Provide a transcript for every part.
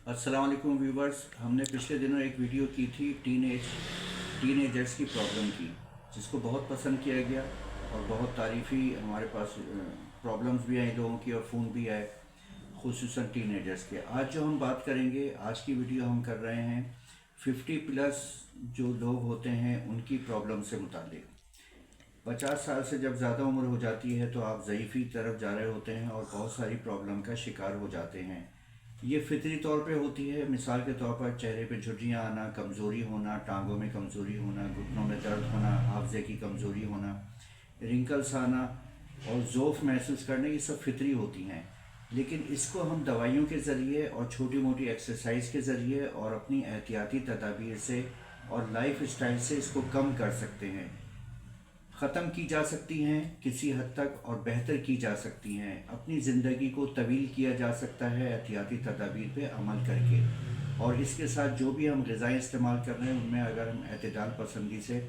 अस्सलाम वालेकुम व्यूवर्स। हमने पिछले दिनों एक वीडियो की थी टीनेजर्स की प्रॉब्लम की, जिसको बहुत पसंद किया गया और बहुत तारीफ़ी हमारे पास प्रॉब्लम्स भी आई लोगों की और फ़ोन भी आए, खुसूसन टीनेजर्स के। आज जो हम बात करेंगे, आज की वीडियो हम कर रहे हैं 50 प्लस जो लोग होते हैं उनकी प्रॉब्लम से मुतालिक। 50 साल से जब ज़्यादा उम्र हो जाती है तो आप ज़यीफ़ी तरफ जा रहे होते हैं और बहुत सारी प्रॉब्लम का शिकार हो जाते हैं। ये फितरी तौर पे होती है। मिसाल के तौर पर चेहरे पे झुर्रियाँ आना, कमज़ोरी होना, टांगों में कमज़ोरी होना, घुटनों में दर्द होना, हाफजे की कमज़ोरी होना, रिंकल्स आना और ज़ोफ़ महसूस करना, ये सब फितरी होती हैं। लेकिन इसको हम दवाइयों के ज़रिए और छोटी मोटी एक्सरसाइज के ज़रिए और अपनी एहतियाती तदाबीर से और लाइफ स्टाइल से इसको कम कर सकते हैं, ख़त्म की जा सकती हैं किसी हद तक और बेहतर की जा सकती हैं। अपनी ज़िंदगी को तवील किया जा सकता है एहतियाती तदाबीर पे अमल करके। और इसके साथ जो भी हम ग़िज़ाएँ इस्तेमाल कर रहे हैं उनमें अगर हम एतदाल पसंदी से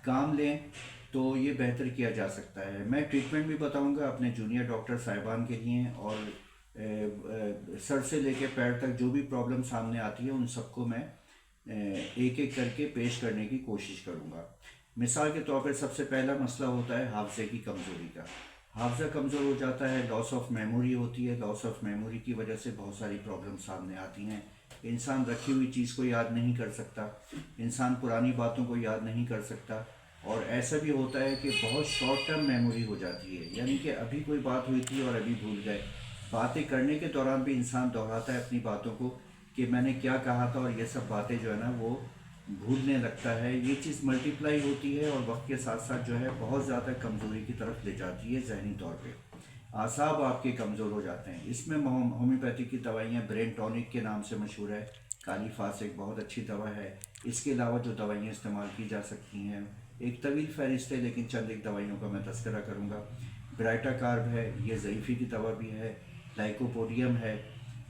काम लें तो ये बेहतर किया जा सकता है। मैं ट्रीटमेंट भी बताऊंगा अपने जूनियर डॉक्टर साहिबान के लिए, और सर से लेके पैर तक जो भी प्रॉब्लम सामने आती है उन सबको मैं एक एक करके पेश करने की कोशिश करूंगा। मिसाल के तौर पर सबसे पहला मसला होता है हाफजे की कमज़ोरी का। हाफजा कमज़ोर हो जाता है, लॉस ऑफ मेमोरी होती है। लॉस ऑफ मेमोरी की वजह से बहुत सारी प्रॉब्लम सामने आती हैं। इंसान रखी हुई चीज़ को याद नहीं कर सकता, इंसान पुरानी बातों को याद नहीं कर सकता। और ऐसा भी होता है कि बहुत शॉर्ट टर्म मेमोरी हो जाती है, यानी कि अभी कोई बात हुई थी और अभी भूल गए। बातें करने के दौरान भी इंसान दोहराता है अपनी बातों को कि मैंने क्या कहा था, और ये सब बातें जो है ना वो भूलने लगता है। ये चीज़ मल्टीप्लाई होती है और वक्त के साथ साथ जो है बहुत ज़्यादा कमज़ोरी की तरफ ले जाती है। जहनी तौर पे आसाब आपके कमज़ोर हो जाते हैं। इसमें होम्योपैथी की दवाइयाँ ब्रेन टॉनिक के नाम से मशहूर है। काली फास एक बहुत अच्छी दवा है। इसके अलावा जो दवाइयाँ इस्तेमाल की जा सकती हैं, एक तवील फहरिस्त है लेकिन चंद एक दवाइयों का मैं तस्करा करूँगा। ब्राइटा कार्ब है, ये ज़यीफ़ी की दवा भी है। लाइकोपोडियम है,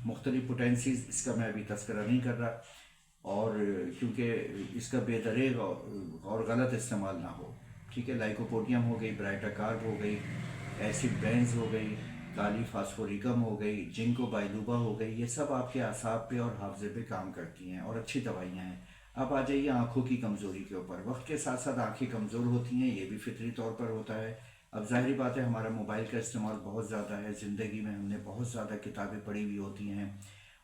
मुख्तलिफ पोटेंसीज, इसका मैं अभी तस्करा नहीं कर रहा और क्योंकि इसका बेदरेग और गलत इस्तेमाल ना हो। ठीक है, लाइकोपोडियम हो गई, ब्राइटा कार्ब हो गई, एसिड बेंज हो गई, काली फास्फोरिकम हो गई, जिंको बाइलूबा हो गई, ये सब आपके आसाब पे और हाफजे पे काम करती हैं और अच्छी दवाइयाँ हैं। अब आ जाइए आँखों की कमज़ोरी के ऊपर। वक्त के साथ साथ आँखें कमज़ोर होती हैं, ये भी फितरी तौर पर होता है। अब ज़ाहिर बात है हमारा मोबाइल का इस्तेमाल बहुत ज़्यादा है, ज़िंदगी में हमने बहुत ज़्यादा किताबें पढ़ी हुई होती हैं,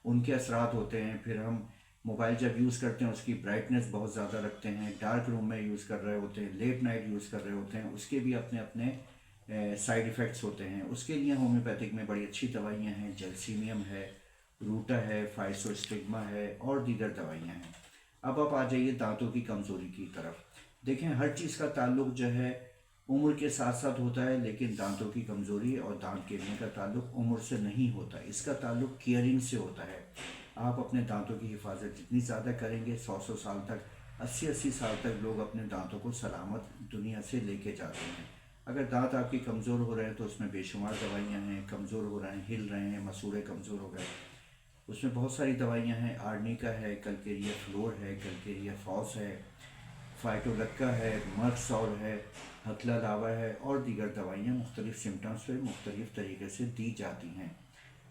उनके असरात होते हैं। फिर हम मोबाइल जब यूज़ करते हैं उसकी ब्राइटनेस बहुत ज़्यादा रखते हैं, डार्क रूम में यूज़ कर रहे होते हैं, लेट नाइट यूज़ कर रहे होते हैं, उसके भी अपने अपने साइड इफ़ेक्ट्स होते हैं। उसके लिए होम्योपैथिक में बड़ी अच्छी दवाइयाँ हैं, जेलसीमियम है, रूटा है, फाइसोस्टिग्मा है और दीगर दवाइयाँ हैं। अब आप आ जाइए दांतों की कमज़ोरी की तरफ। देखें, हर चीज़ का ताल्लुक जो है उम्र के साथ साथ होता है, लेकिन दांतों की कमज़ोरी और दांत गिरने का ताल्लुक उम्र से नहीं होता, इसका ताल्लुक केयरिंग से होता है। आप अपने दांतों की हिफाजत जितनी ज़्यादा करेंगे, 100 साल तक, 80 साल तक लोग अपने दांतों को सलामत दुनिया से लेके जाते हैं। अगर दांत आपकी कमज़ोर हो रहे हैं तो उसमें बेशुमार दवाइयाँ हैं। कमज़ोर हो रहे हैं, हिल रहे हैं, मसूड़े कमज़ोर हो गए, उसमें बहुत सारी दवाइयाँ हैं। आर्निका है, कलकेरिया फ्लोर है, कलकेरिया फॉस है, फाइटोलक्का है, मर्कसॉल है, हथला लावा है और दीगर दवाइयाँ मुख्तलिफ़ सिम्टम्स पे मुख्तलिफ़ तरीके से दी जाती हैं।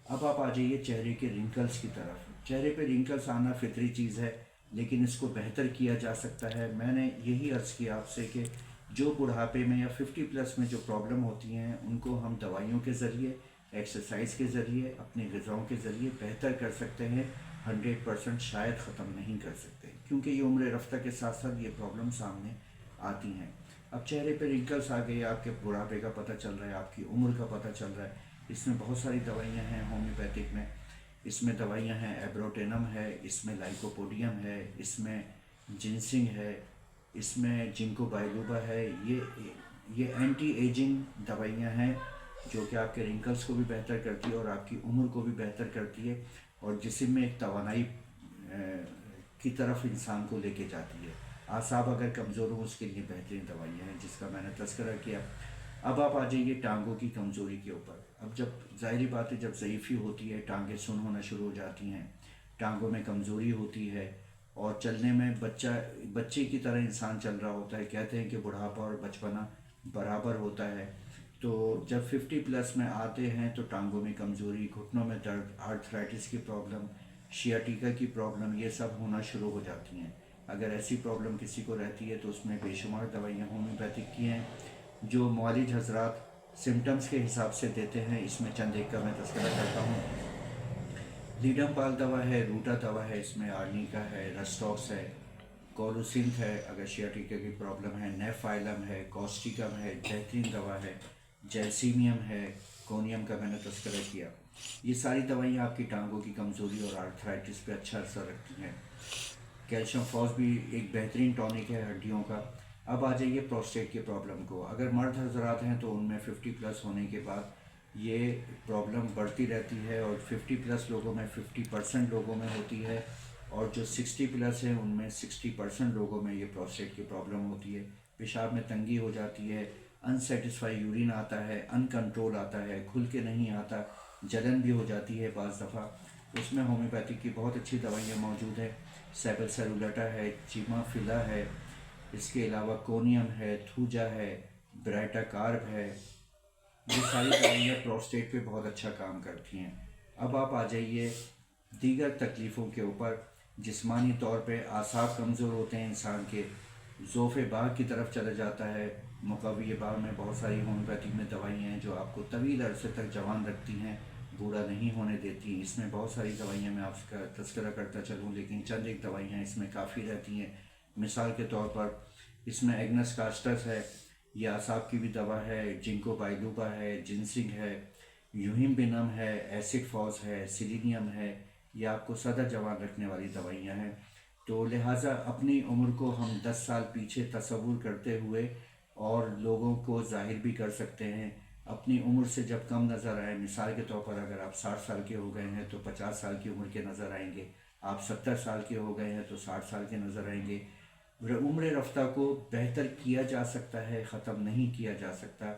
अब आप आ जाइए चेहरे के रिंकल्स की तरफ। चेहरे पे रिंकल्स आना फितरी चीज़ है, लेकिन इसको बेहतर किया जा सकता है। मैंने यही अर्ज़ किया आपसे कि जो बुढ़ापे में या 50 प्लस में जो प्रॉब्लम होती हैं उनको हम दवाइयों के ज़रिए, एक्सरसाइज के ज़रिए, अपनी ग़िज़ाओं के ज़रिए बेहतर कर सकते हैं। 100% शायद ख़त्म नहीं कर सकते, क्योंकि ये उम्र रफ्ता के साथ साथ ये प्रॉब्लम सामने आती हैं। अब चेहरे पे रिंकल्स आ गए, आपके बुढ़ापे का पता चल रहा है, आपकी उम्र का पता चल रहा है। इसमें बहुत सारी दवाइयाँ हैं होम्योपैथिक में। इसमें दवाइयाँ हैं, एब्रोटेनम है, इसमें लाइकोपोडियम है, इसमें जिनसिंग है, इसमें जिंको बाइलूबा है। ये एंटी एजिंग दवाइयाँ हैं जो कि आपके रिंकल्स को भी बेहतर करती है और आपकी उम्र को भी बेहतर करती है और जिस्म में एक तवानाई की तरफ इंसान को लेके जाती है। आसाब अगर कमज़ोर हो उसके लिए बेहतरीन दवाइयाँ हैं जिसका मैंने तज़किरा किया। अब आप आ जाइए टांगों की कमज़ोरी के ऊपर। अब जब ज़ाहिरी बात है, जब ज़यीफ़ी होती है, टांगें सुन होना शुरू हो जाती हैं, टांगों में कमज़ोरी होती है और चलने में बच्चे की तरह इंसान चल रहा होता है। कहते हैं कि बुढ़ापा और बचपना बराबर होता है। तो जब 50 प्लस में आते हैं तो टांगों में कमज़ोरी, घुटनों में दर्द, आर्थराइटिस की प्रॉब्लम, शियाटिका की प्रॉब्लम, ये सब होना शुरू हो जाती हैं। अगर ऐसी प्रॉब्लम किसी को रहती है तो उसमें बेशुमार दवाइयाँ होम्योपैथिक की हैं जो मुआलिज हजरात सिम्टम्स के हिसाब से देते हैं। इसमें चंद एक का मैं तज़किरा करता हूँ। लीडमपाल दवा है, रूटा दवा है, इसमें आर्निका है, रस्टॉक्स है, कोलुसिंथ है अगर शियाटिका की प्रॉब्लम है, नेफाइलम है, कॉस्टिकम है, बेहतरीन दवा है, जैल्सीमियम है, कोनियम का मैंने तज़किरा किया। ये सारी दवाइयाँ आपकी टांगों की कमज़ोरी और आर्थराइटिस पे अच्छा असर रखती हैं। कैल्शियम फॉस भी एक बेहतरीन टॉनिक है हड्डियों का। अब आ जाइए प्रोस्टेट की प्रॉब्लम को। अगर मर्द हजरात हैं तो उनमें 50 प्लस होने के बाद ये प्रॉब्लम बढ़ती रहती है और 50 प्लस लोगों में 50% लोगों में होती है, और जो 60 प्लस है उनमें 60% लोगों में ये प्रोस्टेट की प्रॉब्लम होती है। पेशाब में तंगी हो जाती है, अनसेटिस्फाई यूरिन आता है, अनकंट्रोल आता है, खुल के नहीं आता, जलन भी हो जाती है बाज़ दफ़ा। उसमें होम्योपैथिक की बहुत अच्छी दवाइयाँ मौजूद है। सेबलसेरुलेटा है, चिमाफिला है, इसके अलावा कोनियम है, थूजा है, ब्राइटाकार्ब है। ये सारी दवाइयाँ प्रोस्टेट पे बहुत अच्छा काम करती हैं। अब आप आ जाइए दीगर तकलीफ़ों के ऊपर। जिस्मानी तौर पे आसाब कमज़ोर होते हैं इंसान के, ज़ोफ़े बाग की तरफ चला जाता है। मुक़व्वी बाग में बहुत सारी होम्योपैथिक में दवाइयाँ हैं जो आपको तवील अरसे तक जवान रखती हैं, बूढ़ा नहीं होने देती। इसमें बहुत सारी दवाइयाँ मैं आपका तज़किरा करता चलूँ, लेकिन चंद एक दवाइयाँ इसमें काफ़ी रहती हैं। मिसाल के तौर पर इसमें एग्नस कास्टस है, ये आसाब की भी दवा है, जिंको बाइलूबा है, जिनसिंग है, यूहिम्बिनम है, एसिड फॉस है, सिलीनियम है। ये आपको सदा जवान रखने वाली दवाइयाँ हैं। तो लिहाजा अपनी उम्र को हम 10 साल पीछे तसव्वुर करते हुए और लोगों को ज़ाहिर भी कर सकते हैं। अपनी उम्र से जब कम नज़र आए, मिसाल के तौर पर अगर आप 60 साल के हो गए हैं तो 50 साल की उम्र के नज़र आएंगे, आप 70 साल के हो गए हैं तो 60 साल के नज़र आएंगे। उम्र रफ्ता को बेहतर किया जा सकता है, ख़त्म नहीं किया जा सकता।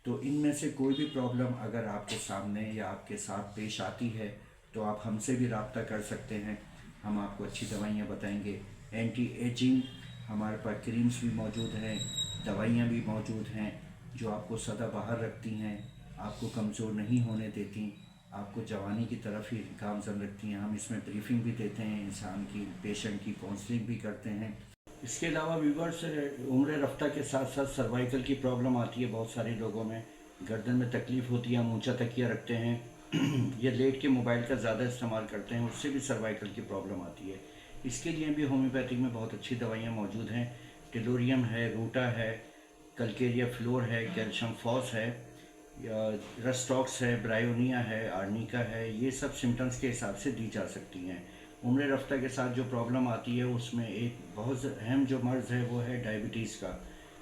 तो इनमें से कोई भी प्रॉब्लम अगर आपके सामने या आपके साथ पेश आती है तो आप हमसे भी रब्ता कर सकते हैं, हम आपको अच्छी दवाइयाँ बताएंगे। एंटी एजिंग हमारे पास क्रीम्स भी मौजूद हैं, दवाइयाँ भी मौजूद हैं जो आपको सदा बाहर रखती हैं, आपको कमज़ोर नहीं होने देती, आपको जवानी की तरफ ही गामज़न रखती हैं। हम इसमें ब्रीफिंग भी देते हैं, इंसान की, पेशेंट की काउंसलिंग भी करते हैं। इसके अलावा व्यूवर्स, उम्र रफ्ता के साथ साथ सर्वाइकल की प्रॉब्लम आती है बहुत सारे लोगों में। गर्दन में तकलीफ़ होती है, हम ऊंचा तकिया रखते हैं या लेट के मोबाइल का ज़्यादा इस्तेमाल करते हैं, उससे भी सर्वाइकल की प्रॉब्लम आती है। इसके लिए भी होम्योपैथिक में बहुत अच्छी दवाइयाँ मौजूद हैं। टेलोरियम है, रूटा है, कलकेरिया फ्लोर है, कैल्शियम फॉस है, रस्टॉक्स है, ब्रायोनिया है, आर्निका है। ये सब सिम्टम्स के हिसाब से दी जा सकती हैं। उम्र रफ्ता के साथ जो प्रॉब्लम आती है उसमें एक बहुत अहम जो मर्ज़ है वो है डायबिटीज़ का।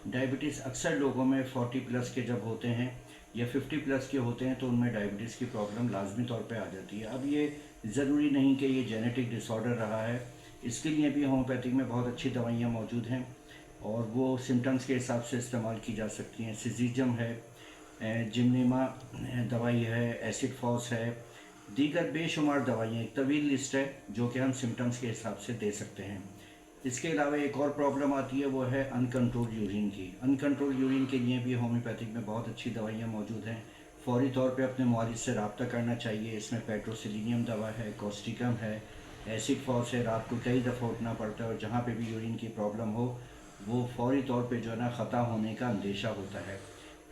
डायबिटीज़ अक्सर लोगों में 40 प्लस के जब होते हैं या 50 प्लस के होते हैं तो उनमें डायबिटीज़ की प्रॉब्लम लाजमी तौर पे आ जाती है। अब ये ज़रूरी नहीं कि ये जेनेटिक डिसऑर्डर रहा है, इसके लिए भी होम्योपैथिक में बहुत अच्छी दवाइयाँ मौजूद हैं और वो सिम्टम्स के हिसाब से इस्तेमाल की जा सकती हैं। सिजीजम है, जिमनीमा दवाई है, एसिड फॉस है, दीगर बेशुमार दवाइयाँ, एक तवील लिस्ट है जो कि हम सिम्टम्स के हिसाब से दे सकते हैं। इसके अलावा एक और प्रॉब्लम आती है वो है अनकंट्रोल यूरिन की। अनकंट्रोल यूरिन के लिए भी होम्योपैथिक में बहुत अच्छी दवाइयाँ मौजूद हैं। फौरी तौर पे अपने मुआलिज से रब्ता करना चाहिए। इसमें पेट्रोसिलीनियम दवा है, कॉस्टिकम है, एसिड फॉस है। रात को कई दफ़ा उठना पड़ता है और जहाँ पे भी यूरिन की प्रॉब्लम हो वो फौरी तौर पे जो है ना ख़ता होने का अंदेशा होता है।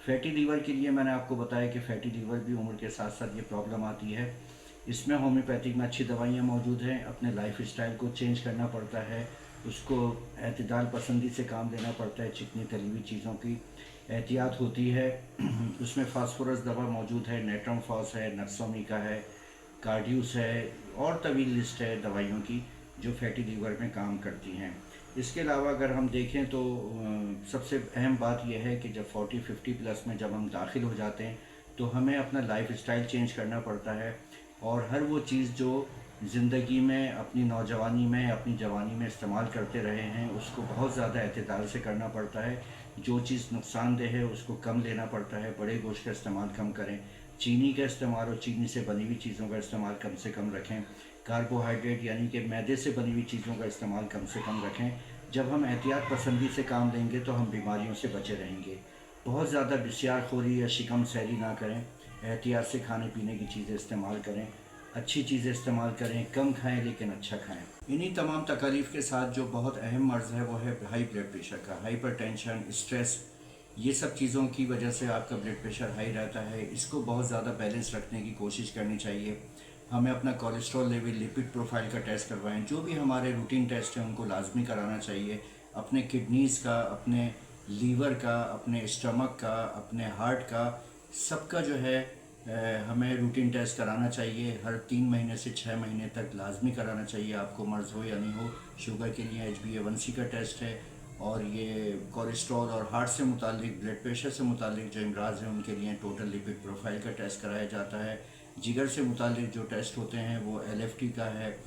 फैटी लीवर के लिए मैंने आपको बताया कि फैटी लीवर भी उम्र के साथ साथ ये प्रॉब्लम आती है। इसमें होम्योपैथिक में अच्छी दवाइयाँ मौजूद हैं। अपने लाइफ स्टाइल को चेंज करना पड़ता है, उसको एतदाल पसंदी से काम लेना पड़ता है। चिकनी तली हुई चीज़ों की एहतियात होती है। उसमें फास्फोरस दवा मौजूद है, नेट्रम फॉस है, नक्सोमिका है, कार्डियूस है और तवील लिस्ट है दवाइयों की जो फैटी लीवर में काम करती हैं। इसके अलावा अगर हम देखें तो सबसे अहम बात यह है कि जब 40-50 प्लस में जब हम दाखिल हो जाते हैं तो हमें अपना लाइफ स्टाइल चेंज करना पड़ता है और हर वो चीज़ जो ज़िंदगी में अपनी नौजवानी में, अपनी जवानी में इस्तेमाल करते रहे हैं उसको बहुत ज़्यादा एतदाल से करना पड़ता है। जो चीज़ नुकसानदेह है उसको कम लेना पड़ता है। बड़े गोश्त का इस्तेमाल कम करें, चीनी का इस्तेमाल और चीनी से बनी हुई चीज़ों का इस्तेमाल कम से कम रखें। कार्बोहाइड्रेट यानी कि मैदे से बनी हुई चीज़ों का इस्तेमाल कम से कम रखें। जब हम एहतियात पसंदी से काम लेंगे तो हम बीमारियों से बचे रहेंगे। बहुत ज़्यादा बिस्यार खोरी या शिकम सहरी ना करें, एहतियात से खाने पीने की चीज़ें इस्तेमाल करें। अच्छी चीज़ें इस्तेमाल करें, कम खाएं लेकिन अच्छा खाएं। इन्हीं तमाम तकालीफ के साथ जो बहुत अहम मर्ज़ है वो है हाई ब्लड प्रेशर का। हाइपरटेंशन, स्ट्रेस, ये सब चीज़ों की वजह से आपका ब्लड प्रेशर हाई रहता है। इसको बहुत ज़्यादा बैलेंस रखने की कोशिश करनी चाहिए। हमें अपना कोलेस्ट्रॉल लेवल, लिपिड प्रोफाइल का टेस्ट करवाएं। जो भी हमारे रूटीन टेस्ट हैं उनको लाजमी कराना चाहिए। अपने किडनीज़ का, अपने लीवर का, अपने स्टमक का, अपने हार्ट का, सबका जो है हमें रूटीन टेस्ट कराना चाहिए। हर 3 महीने से 6 महीने तक लाजमी कराना चाहिए, आपको मर्ज़ हो या नहीं हो। शुगर के लिए HbA1c का टेस्ट है, और ये कोलेस्ट्रॉल और हार्ट से मुतालिक, ब्लड प्रेशर से मुतालिक जो अमराज हैं उनके लिए टोटल लिपिड प्रोफाइल का टेस्ट कराया जाता है। जिगर से मुतालिक जो टेस्ट होते हैं वो LFT का है,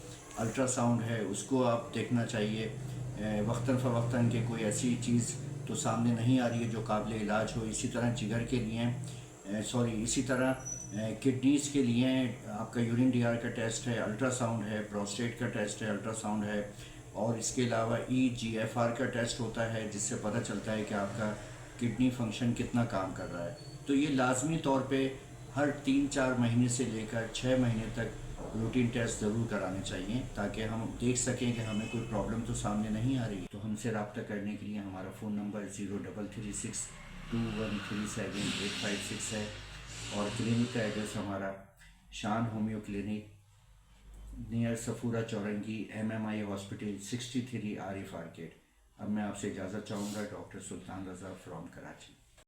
अल्ट्रासाउंड है, उसको आप देखना चाहिए। वक्तन फ़वक्तन के कोई ऐसी चीज़ तो सामने नहीं आ रही है जो काबिल इलाज हो। इसी तरह जिगर के लिए इसी तरह किडनीज़ के लिए आपका यूरिन DR का टेस्ट है, अल्ट्रासाउंड है, प्रोस्टेट का टेस्ट है, अल्ट्रासाउंड है, और इसके अलावा EGFR का टेस्ट होता है जिससे पता चलता है कि आपका किडनी फंक्शन कितना काम कर रहा है। तो ये लाजमी तौर पे हर 3-4 महीने से लेकर 6 महीने तक रूटीन टेस्ट ज़रूर कराने चाहिए, ताकि हम देख सकें कि हमें कोई प्रॉब्लम तो सामने नहीं आ रही। तो हमसे रब्ता करने के लिए हमारा फ़ोन नंबर 03362137 है, और क्लिनिक का एड्रेस हमारा Shan homeo clinic, near Safoora Chowrangi, MMI hospital, 63 Arif arcade. अब मैं आपसे इजाज़त चाहूँगा। Doctor Sultan Raza from Karachi.